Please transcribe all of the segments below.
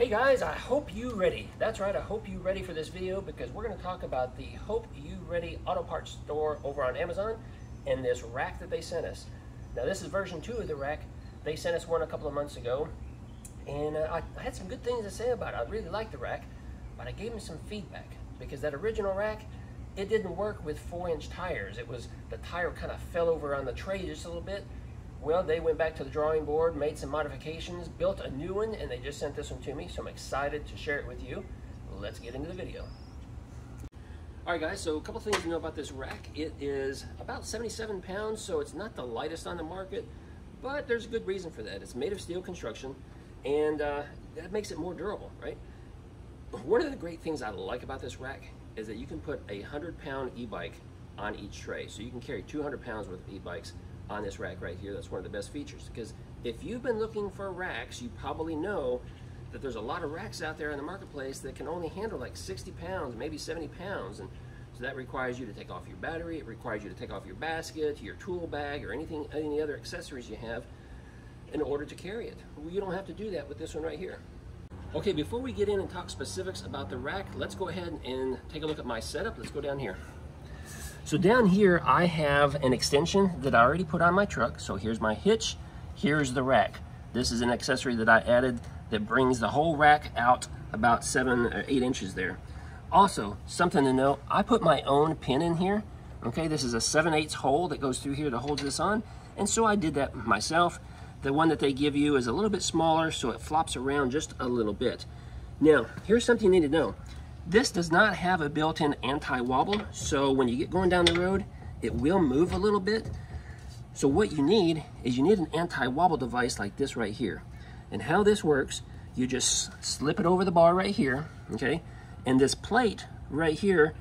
guys, I hope you ready. That's right, I hope you ready for this video because we're going to talk about the Hope You Ready Auto Parts store over on Amazon and this rack that they sent us. Now this is version 2 of the rack. They sent us one a couple of months ago, and I had some good things to say about it. I really liked the rack, but I gave them some feedback because that original rack, it didn't work with 4-inch tires. The tire kind of fell over on the tray just a little bit. Well, they went back to the drawing board, made some modifications, built a new one, and they just sent this one to me, so I'm excited to share it with you. Let's get into the video. All right, guys, so a couple things to know about this rack. It is about 77 pounds, so it's not the lightest on the market, but there's a good reason for that. It's made of steel construction, and that makes it more durable, right? One of the great things I like about this rack is that you can put a 100-pound e-bike on each tray, so you can carry 200 pounds worth of e-bikes on this rack right here. That's one of the best features, because if you've been looking for racks, you probably know that there's a lot of racks out there in the marketplace that can only handle like 60 pounds, maybe 70 pounds, and so that requires you to take off your battery, it requires you to take off your basket, your tool bag, or any other accessories you have in order to carry it. Well, you don't have to do that with this one right here. Okay, before we get in and talk specifics about the rack, let's go ahead and take a look at my setup. Let's go down here. So down here, I have an extension that I already put on my truck. So here's my hitch, here's the rack. This is an accessory that I added that brings the whole rack out about 7 or 8 inches there. Also, something to note, I put my own pin in here. Okay, this is a 7/8 hole that goes through here that holds this on. And so I did that myself. The one that they give you is a little bit smaller, so it flops around just a little bit. Now, here's something you need to know. This does not have a built-in anti-wobble, so when you get going down the road, it will move a little bit. So what you need is an anti-wobble device like this right here. And how this works, you just slip it over the bar right here, okay? And this plate right here,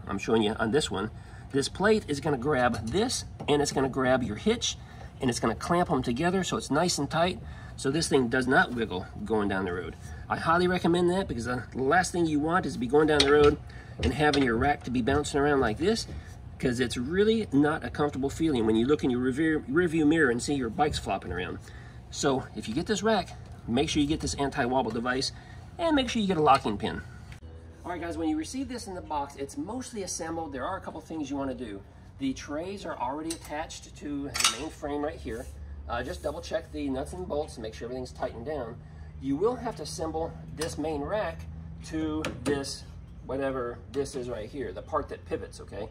I'm showing you on this one, this plate is gonna grab this, and it's gonna grab your hitch, and it's gonna clamp them together so it's nice and tight, so this thing does not wiggle going down the road. I highly recommend that because the last thing you want is to be going down the road and having your rack to be bouncing around like this, because it's really not a comfortable feeling when you look in your rearview mirror and see your bike's flopping around. So if you get this rack, make sure you get this anti-wobble device and make sure you get a locking pin. All right, guys, when you receive this in the box, it's mostly assembled. There are a couple things you want to do. The trays are already attached to the main frame right here. Just double check the nuts and bolts and make sure everything's tightened down. You will have to assemble this main rack to this, whatever this is right here, the part that pivots, okay?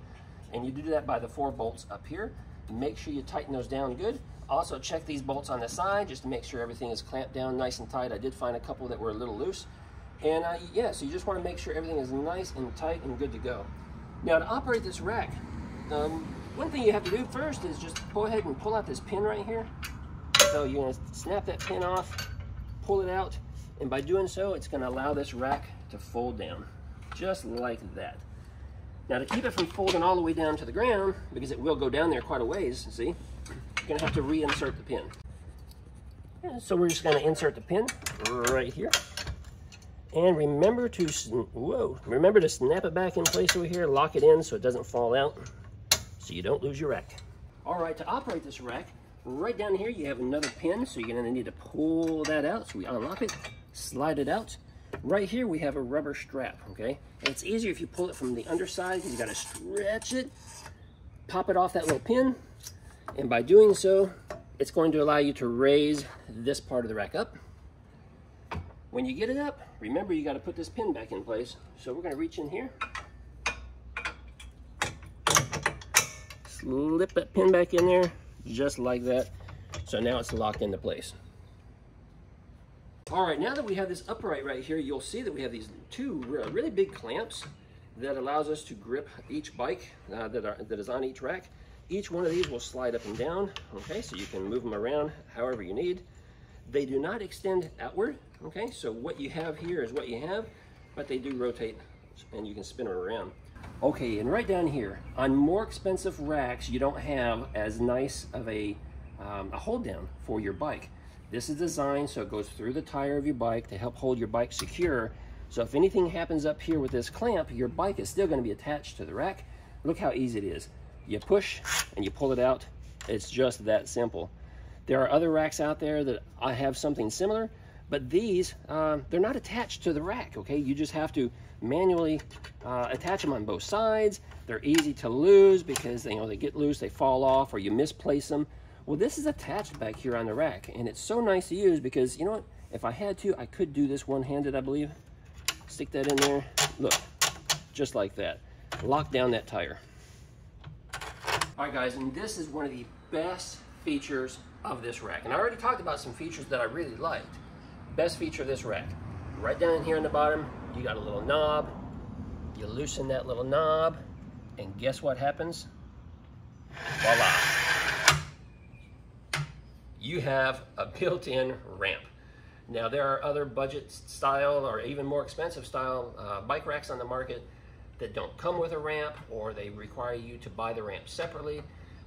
And you do that by the 4 bolts up here. Make sure you tighten those down good. Also check these bolts on the side just to make sure everything is clamped down nice and tight. I did find a couple that were a little loose. And yeah, so you just want to make sure everything is nice and tight and good to go. Now to operate this rack, one thing you have to do first is just go ahead and pull out this pin right here. So you're going to snap that pin off, pull it out, and by doing so, it's going to allow this rack to fold down, just like that. Now to keep it from folding all the way down to the ground, because it will go down there quite a ways, see, you're going to have to reinsert the pin. And so we're just going to insert the pin right here. And remember to snap it back in place over here, lock it in so it doesn't fall out, so you don't lose your rack. All right, to operate this rack, right down here you have another pin, so you're going to need to pull that out. So we unlock it, slide it out. Right here we have a rubber strap, okay? And it's easier if you pull it from the underside because you got to stretch it, pop it off that little pin, and by doing so, it's going to allow you to raise this part of the rack up. When you get it up, remember you got to put this pin back in place. So we're going to reach in here, slip that pin back in there, just like that. So now it's locked into place. All right, now that we have this upright right here, you'll see that we have these 2 really big clamps that allows us to grip each bike that is on each rack. Each one of these will slide up and down, okay, so you can move them around however you need. They do not extend outward, okay, so what you have here is what you have, but they do rotate and you can spin it around. Okay, and right down here, on more expensive racks, you don't have as nice of a hold down for your bike. This is designed so it goes through the tire of your bike to help hold your bike secure. So if anything happens up here with this clamp, your bike is still going to be attached to the rack. Look how easy it is. You push and you pull it out. It's just that simple. There are other racks out there that I have something similar, But these, they're not attached to the rack, okay? You just have to manually attach them on both sides. They're easy to lose because they get loose, they fall off, or you misplace them. Well, this is attached back here on the rack, and it's so nice to use because, you know what? If I had to, I could do this one-handed, I believe. Stick that in there. Look, just like that. Lock down that tire. All right, guys, and this is one of the best features of this rack. And I already talked about some features that I really liked. Best feature of this rack. Right down here on the bottom, you got a little knob. You loosen that little knob, and guess what happens? Voila. You have a built-in ramp. Now, there are other budget style or even more expensive style bike racks on the market that don't come with a ramp, or they require you to buy the ramp separately,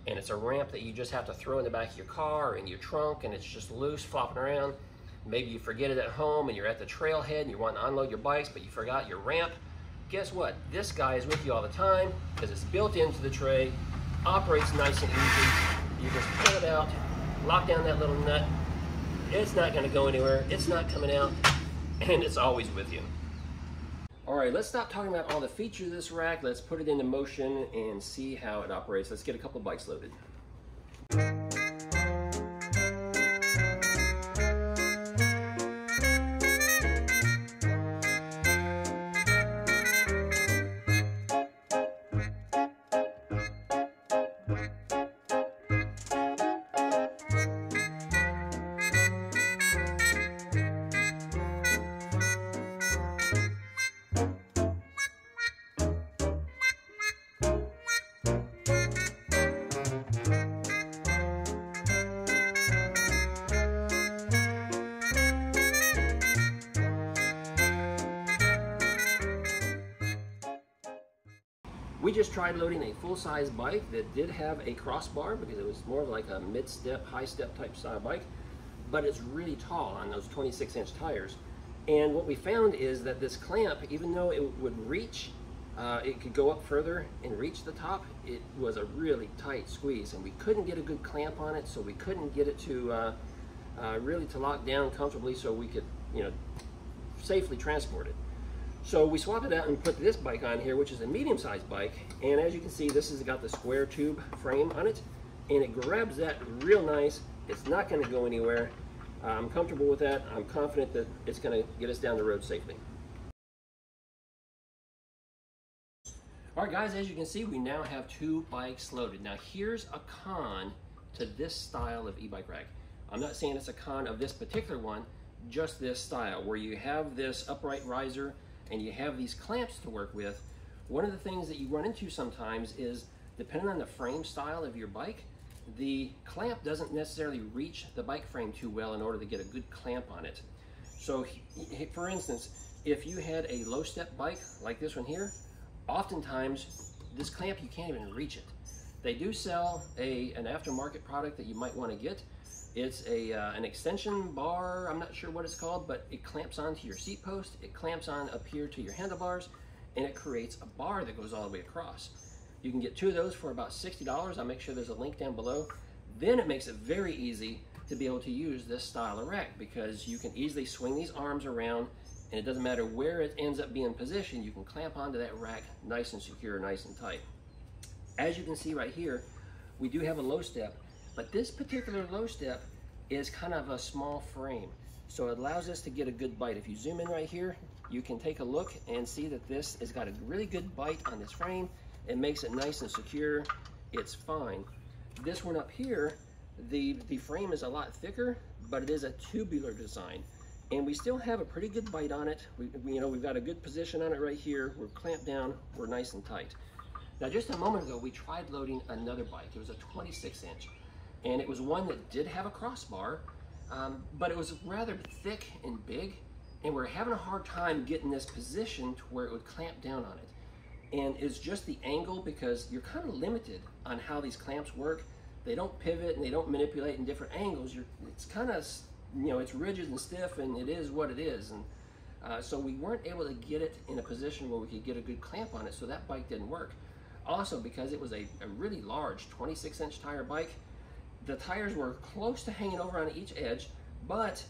and it's a ramp that you just have to throw in the back of your car or in your trunk, and it's just loose, flopping around. Maybe you forget it at home and you're at the trailhead and you want to unload your bikes, but you forgot your ramp. Guess what? This guy is with you all the time because it's built into the tray, operates nice and easy. You just pull it out, lock down that little nut. It's not going to go anywhere. It's not coming out, and it's always with you. All right, let's stop talking about all the features of this rack. Let's put it into motion and see how it operates. Let's get a couple bikes loaded. We just tried loading a full-size bike that did have a crossbar because it was more like a mid-step, high-step type style bike, but it's really tall on those 26-inch tires. And what we found is that this clamp, even though it would reach, it could go up further and reach the top, it was a really tight squeeze, and we couldn't get a good clamp on it, so we couldn't get it to really to lock down comfortably so we could, safely transport it. So we swapped it out and put this bike on here, which is a medium-sized bike. And as you can see, this has got the square tube frame on it, and it grabs that real nice. It's not going to go anywhere. I'm comfortable with that. I'm confident that it's going to get us down the road safely. All right, guys, as you can see, we now have two bikes loaded. Now, here's a con to this style of e-bike rack. I'm not saying it's a con of this particular one, just this style, where you have this upright riser and you have these clamps to work with. One of the things that you run into sometimes is, depending on the frame style of your bike, the clamp doesn't necessarily reach the bike frame too well in order to get a good clamp on it. So for instance, if you had a low step bike like this one here, oftentimes this clamp, you can't even reach it. They do sell an aftermarket product that you might want to get. It's an extension bar, I'm not sure what it's called, but it clamps onto your seat post, it clamps on up here to your handlebars, and it creates a bar that goes all the way across. You can get two of those for about $60. I'll make sure there's a link down below. Then it makes it very easy to be able to use this style of rack because you can easily swing these arms around, and it doesn't matter where it ends up being positioned, you can clamp onto that rack nice and secure, nice and tight. As you can see right here, we do have a low step. But this particular low step is kind of a small frame, so it allows us to get a good bite. If you zoom in right here, you can take a look and see that this has got a really good bite on this frame. It makes it nice and secure. It's fine. This one up here, the frame is a lot thicker, but it is a tubular design, and we still have a pretty good bite on it. We've got a good position on it right here. We're clamped down. We're nice and tight. Now, just a moment ago, we tried loading another bike. It was a 26-inch. And it was one that did have a crossbar, but it was rather thick and big, and we're having a hard time getting this position to where it would clamp down on it. And it's just the angle, because you're kind of limited on how these clamps work. They don't pivot and they don't manipulate in different angles. It's kind of, it's rigid and stiff, and it is what it is. And so we weren't able to get it in a position where we could get a good clamp on it, so that bike didn't work. Also, because it was a really large 26-inch tire bike, the tires were close to hanging over on each edge, but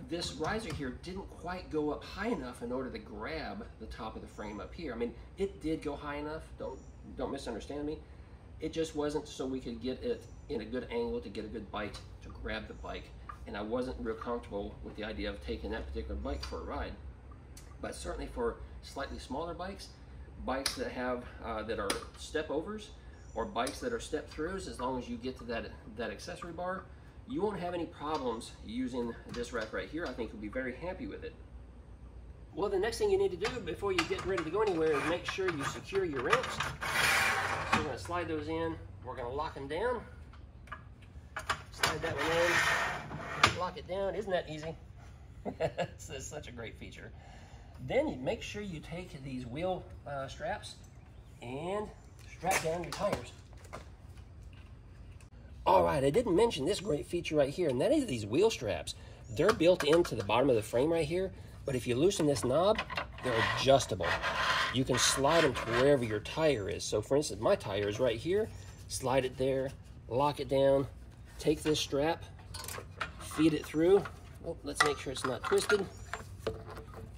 this riser here didn't quite go up high enough in order to grab the top of the frame up here. I mean, it did go high enough, don't misunderstand me. It just wasn't so we could get it in a good angle to get a good bite to grab the bike. And I wasn't real comfortable with the idea of taking that particular bike for a ride. But certainly for slightly smaller bikes, bikes that have that are step overs, or bikes that are step throughs, as long as you get to that accessory bar, you won't have any problems using this rack right here. I think you'll be very happy with it. Well, the next thing you need to do before you get ready to go anywhere is make sure you secure your ramps. So we're going to slide those in. We're going to lock them down. Slide that one in. Lock it down. Isn't that easy? It's such a great feature. Then you make sure you take these wheel straps and strap down your tires. All right, I didn't mention this great feature right here, and that is these wheel straps. They're built into the bottom of the frame right here, but if you loosen this knob, they're adjustable. You can slide them to wherever your tire is. So for instance, my tire is right here. Slide it there, lock it down, take this strap, feed it through. Oh, let's make sure it's not twisted.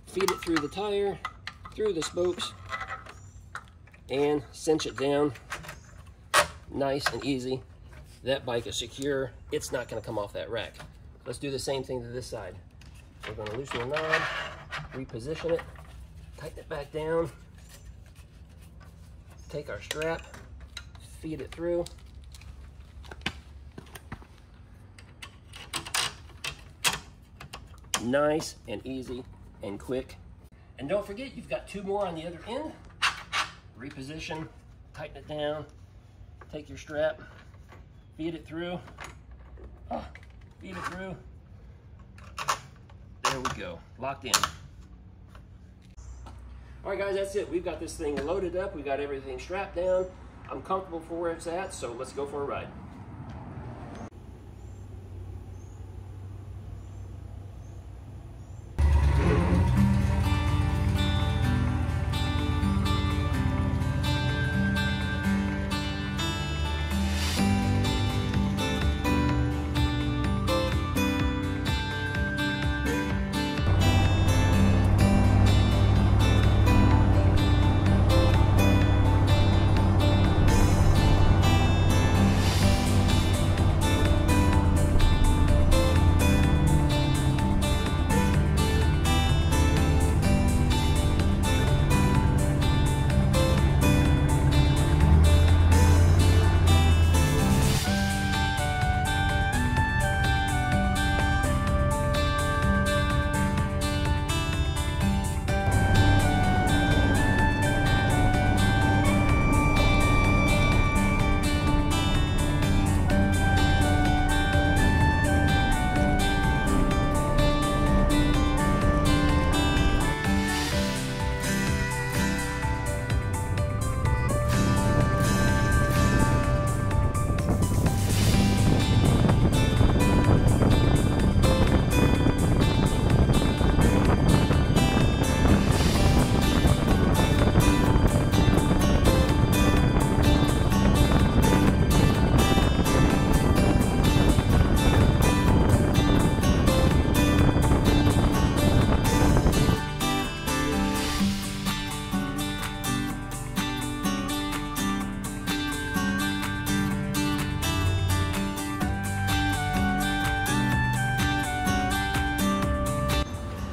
Feed it through the tire, through the spokes, and cinch it down. Nice and easy. That bike is secure. It's not going to come off that rack. Let's do the same thing to this side. We're going to loosen the knob, reposition it, tighten it back down, take our strap, feed it through. Nice and easy and quick. And don't forget, you've got two more on the other end. Reposition, tighten it down, take your strap, feed it through, feed it through. There we go, locked in. All right guys, that's it. We've got this thing loaded up. We got everything strapped down. I'm comfortable for where it's at, so let's go for a ride.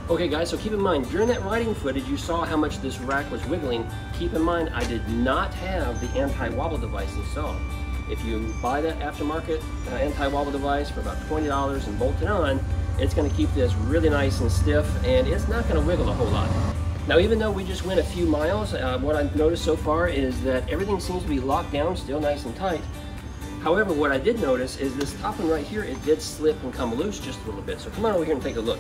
Okay guys, so keep in mind, during that riding footage, you saw how much this rack was wiggling. Keep in mind, I did not have the anti-wobble device installed. If you buy that aftermarket anti-wobble device for about $20 and bolt it on, it's gonna keep this really nice and stiff, and it's not gonna wiggle a whole lot. Now, even though we just went a few miles, what I've noticed so far is that everything seems to be locked down, still nice and tight. However, what I did notice is this top one right here, it did slip and come loose just a little bit. So come on over here and take a look.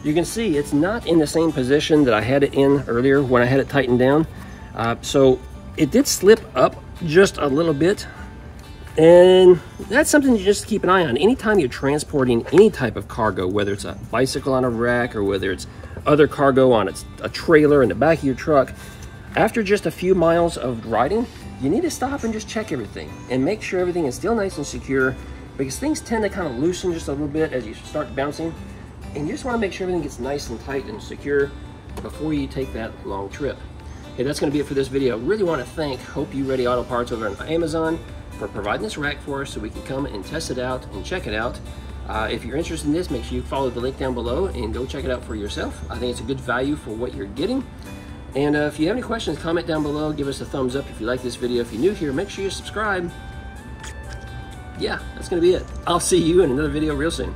You can see it's not in the same position that I had it in earlier when I had it tightened down. So it did slip up just a little bit, and that's something to just keep an eye on. Anytime you're transporting any type of cargo, whether it's a bicycle on a rack or whether it's other cargo on a trailer in the back of your truck, after just a few miles of riding, you need to stop and just check everything and make sure everything is still nice and secure because things tend to kind of loosen just a little bit as you start bouncing, and you just want to make sure everything gets nice and tight and secure before you take that long trip. Hey, that's going to be it for this video. Really want to thank Hope You Ready Auto Parts over on Amazon for providing this rack for us so we can come and test it out and check it out. If you're interested in this, make sure you follow the link down below and go check it out for yourself. I think it's a good value for what you're getting. And if you have any questions, comment down below. Give us a thumbs up if you like this video. If you're new here, make sure you subscribe. Yeah, that's going to be it. I'll see you in another video real soon.